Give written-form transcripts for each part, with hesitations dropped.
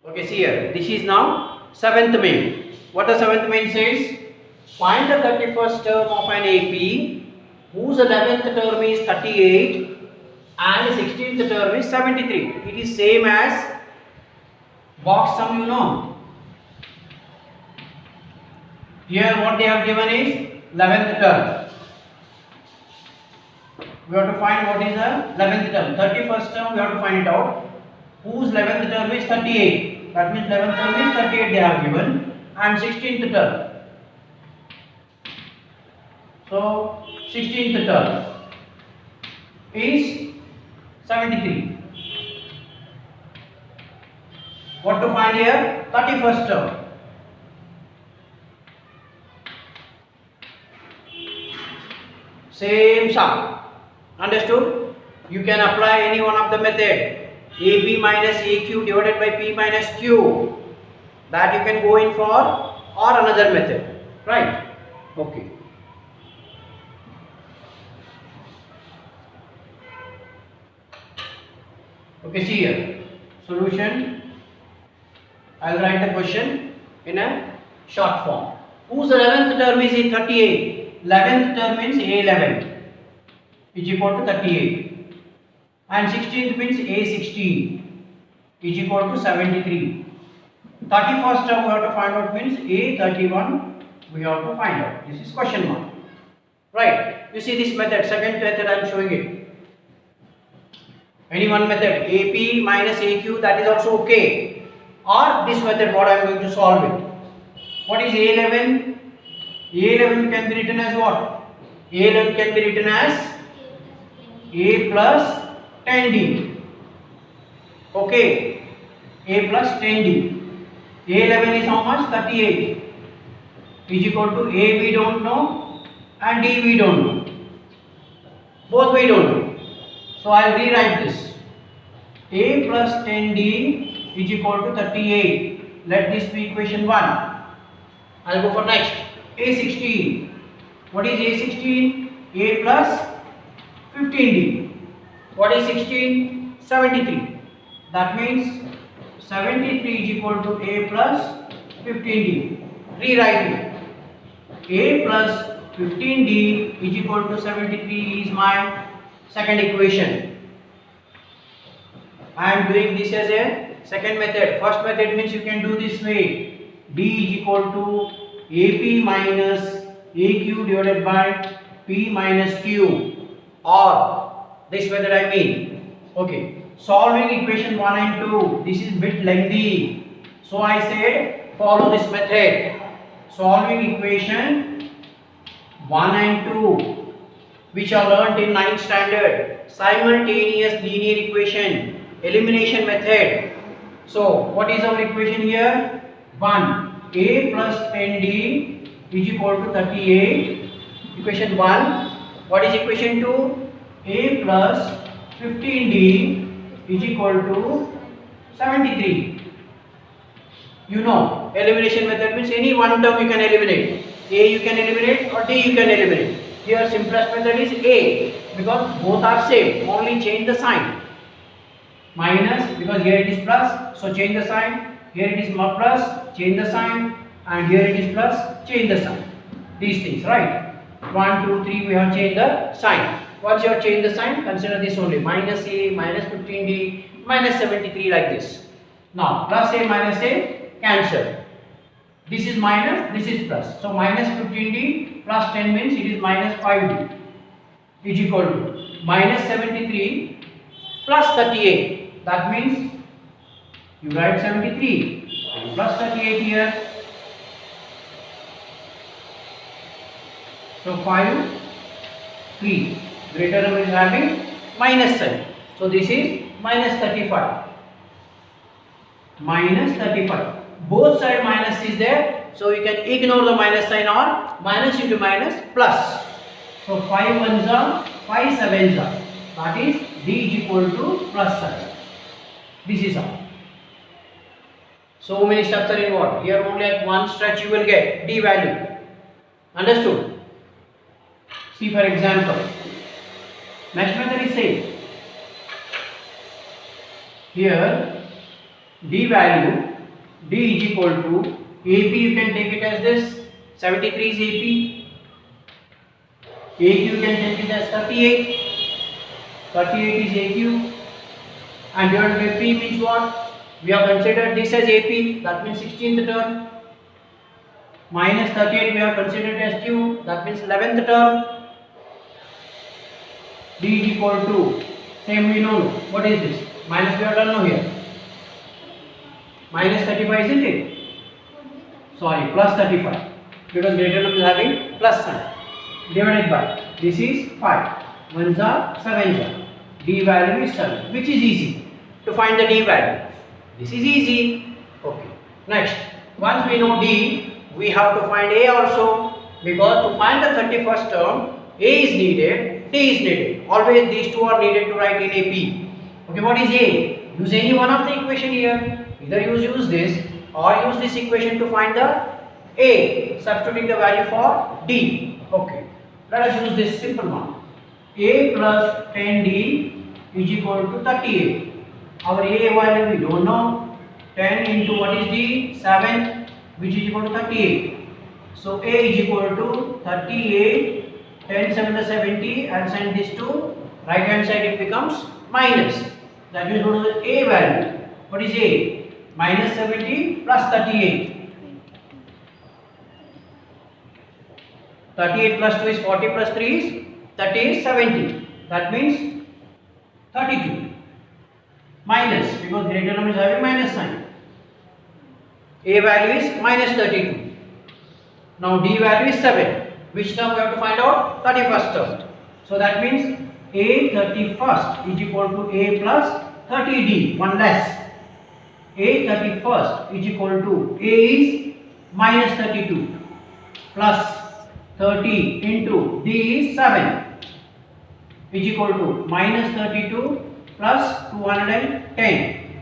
Okay, see here. This is now seventh main. What the seventh main says? Find the 31st term of an AP whose 11th term is 38 and 16th term is 73. It is same as box sum, you know. Here what they have given is 11th term. We have to find what is the 11th term. 31st term we have to find it out. Whose 11th term is 38. That means 11th term is 38 they have given. And 16th term. So 16th term is 73. What to find here? 31st term. Same sum. Understood? You can apply any one of the method. AB minus AQ divided by P minus Q. That you can go in for, or another method. Right? Okay. Okay, see here. Solution. I will write the question in a short form. Whose 11th term is in 38? 11th term means A11 is equal to 38 and 16th means A16 is equal to 73. 31st term we have to find out means A31 we have to find out. This is question mark. Right. You see this method, second method I am showing it. Any one method, AP minus AQ, that is also okay. Or this method what I am going to solve it. What is A11? A11 can be written as what? A11 can be written as A plus 10D. Okay. A plus 10D. A11 is how much? 38. Is equal to A we don't know and D we don't know. Both we don't know. So I will rewrite this. A plus 10D is equal to 38. Let this be equation 1. I will go for next. A16. What is A16? A plus 15D. What is 16? 73. That means 73 is equal to A plus 15D. Rewrite it. A plus 15D is equal to 73 is my second equation. I am doing this as a second method. First method means you can do this way. D is equal to AP minus AQ divided by P minus Q, or this method I mean. Okay. Solving equation 1 and 2. This is bit lengthy. So I said follow this method. Solving equation 1 and 2 which are learnt in 9th standard. Simultaneous linear equation. Elimination method. So what is our equation here? 1. A plus 10D is equal to 38. Equation 1. What is equation 2? A plus 15D is equal to 73. You know, elimination method means any one term you can eliminate. A you can eliminate or D you can eliminate. Here simplest method is A because both are same. Only change the sign. Minus because here it is plus, so change the sign. Here it is plus, change the sign, and here it is plus, change the sign. These things, right? 1, 2, 3 we have changed the sign. Once you have changed the sign, consider this only. Minus A, minus 15D, minus 73 like this. Now, plus A, minus A, cancel. This is minus, this is plus. So, minus 15D plus 10 means it is minus 5D is equal to minus 73 plus 38. That means you write 73 plus 38 here. So 5, 3. Greater number is having minus sign. So this is minus 35. Minus 35. Both side minus is there. So you can ignore the minus sign or minus into minus plus. So 5 ones are 5 sevens are. That is D is equal to plus 7. This is all. So many steps are involved. Here only at one stretch you will get D value. Understood? See for example. Next method is same. Here D value D is equal to AP, you can take it as this 73 is AP, AQ you can take it as 38, 38 is AQ, and divided by P means what? We have considered this as AP, that means 16th term, minus 38 we have considered as Q, that means 11th term. D is equal to, same we know, what is this? Minus we have done now here. Minus 35 isn't it? Sorry, plus 35, because greater number is having plus sign. Divided by, this is 5, 1s are 7s are. D value is 7, which is easy to find the D value. This is easy. Okay. Next, once we know D, we have to find A also, because to find the 31st term, A is needed, D is needed. Always these two are needed to write in AP. Okay, what is A? Use any one of the equation here. Either use this or use this equation to find the A, substituting the value for D. Okay, let us use this simple one. A plus 10D is equal to 38. Our A value we don't know. 10 into what is D? 7, which is equal to 38. So A is equal to 38, 10 7 is 70, and send this to right hand side, it becomes minus. That means what is the A value? What is A? Minus 70 plus 38. 38 plus 2 is 40 plus 3 is 30 is 70. That means 32. Minus, because greater number is having minus sign. A value is minus 32. Now D value is 7. Which term we have to find out? 31st term. So that means A 31st is equal to A plus 30D, one less. A 31st is equal to A is minus 32 plus 30 into D is 7 is equal to minus 32 plus 210.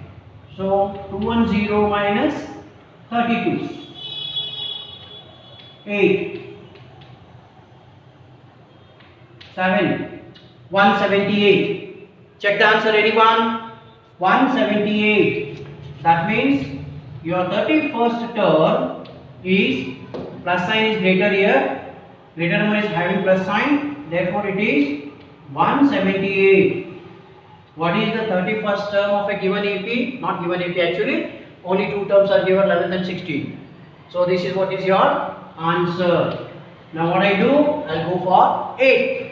So 210 minus 32, 8, 7, 178. Check the answer, anyone? 178. That means your 31st term is, plus sign is greater here, greater number is having plus sign, therefore it is 178. What is the 31st term of a given AP? Not given AP actually, only two terms are given, 11 and 16. So this is what is your answer. Now what I do? I'll go for 8.